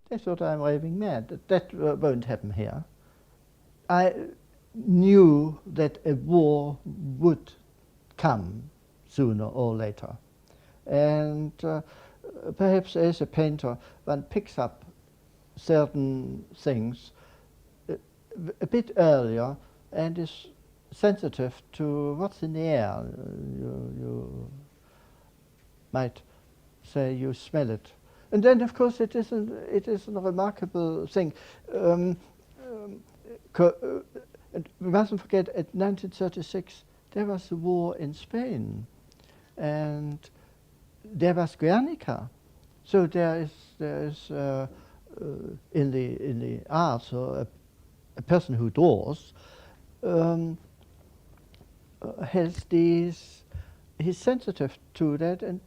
They thought I'm raving mad. That won't happen here. I knew that a war would come sooner or later. And perhaps as a painter, one picks up certain things a bit earlier and is sensitive to what's in the air. You might say you smell it. And then, of course, it is a remarkable thing. And we mustn't forget, at 1936, there was a war in Spain, and there was Guernica. So there is in the arts, or a person who draws has these. He's sensitive to that and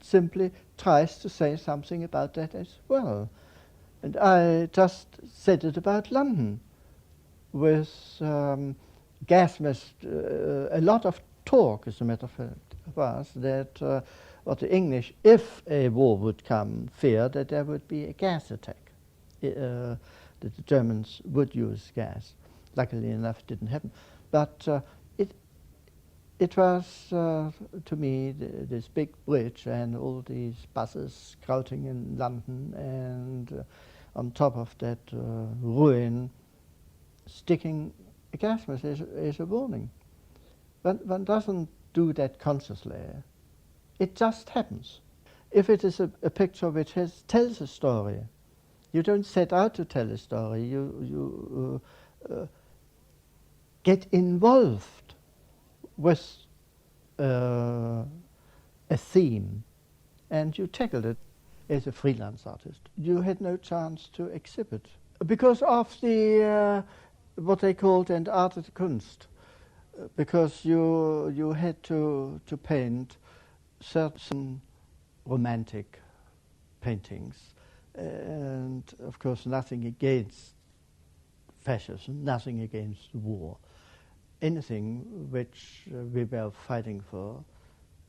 simply tries to say something about that as well. And I just said it about London, with gas mask. A lot of talk, as a matter of fact, was that what the English, if a war would come, feared that there would be a gas attack, that the Germans would use gas. Luckily enough, it didn't happen. But it was, to me, this big bridge and all these buses crowding in London, and on top of that ruin, sticking a gas mask is a warning. One doesn't do that consciously. It just happens. If it is a picture which tells a story, you don't set out to tell a story. You get involved with a theme, and you tackle it. As a freelance artist, you had no chance to exhibit because of the what they called entartete Kunst, because you had to paint certain romantic paintings, and of course nothing against fascism, nothing against war. Anything which we were fighting for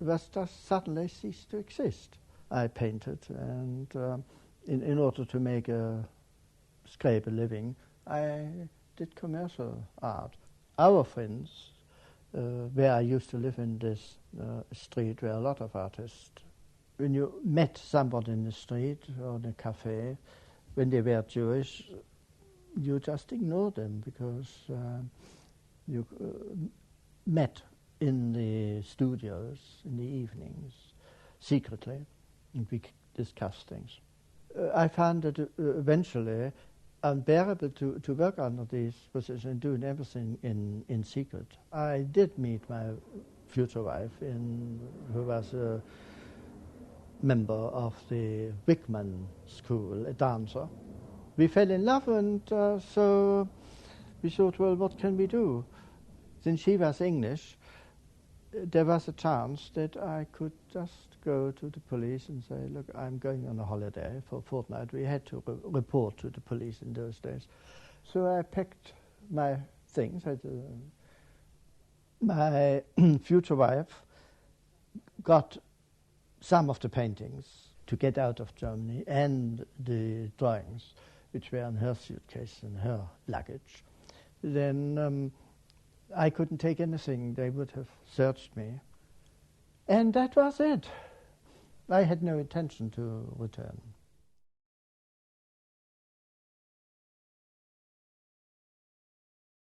was just suddenly ceased to exist. I painted, and in order to scrape a living, I did commercial art. Our friends, where I used to live in this street, where a lot of artists, when you met someone in the street or in a cafe, when they were Jewish, you just ignored them because you met in the studios in the evenings, secretly, and we discussed things. I found it eventually unbearable to work under these positions and doing everything in secret. I did meet my future wife, who was a member of the Wickman School, a dancer. We fell in love, and so we thought, well, what can we do? Since she was English, there was a chance that I could just go to the police and say, look, I'm going on a holiday for a fortnight. We had to report to the police in those days. So I packed my things. My future wife got some of the paintings to get out of Germany and the drawings, which were in her suitcase and her luggage. Then I couldn't take anything. They would have searched me. And that was it. I had no intention to return.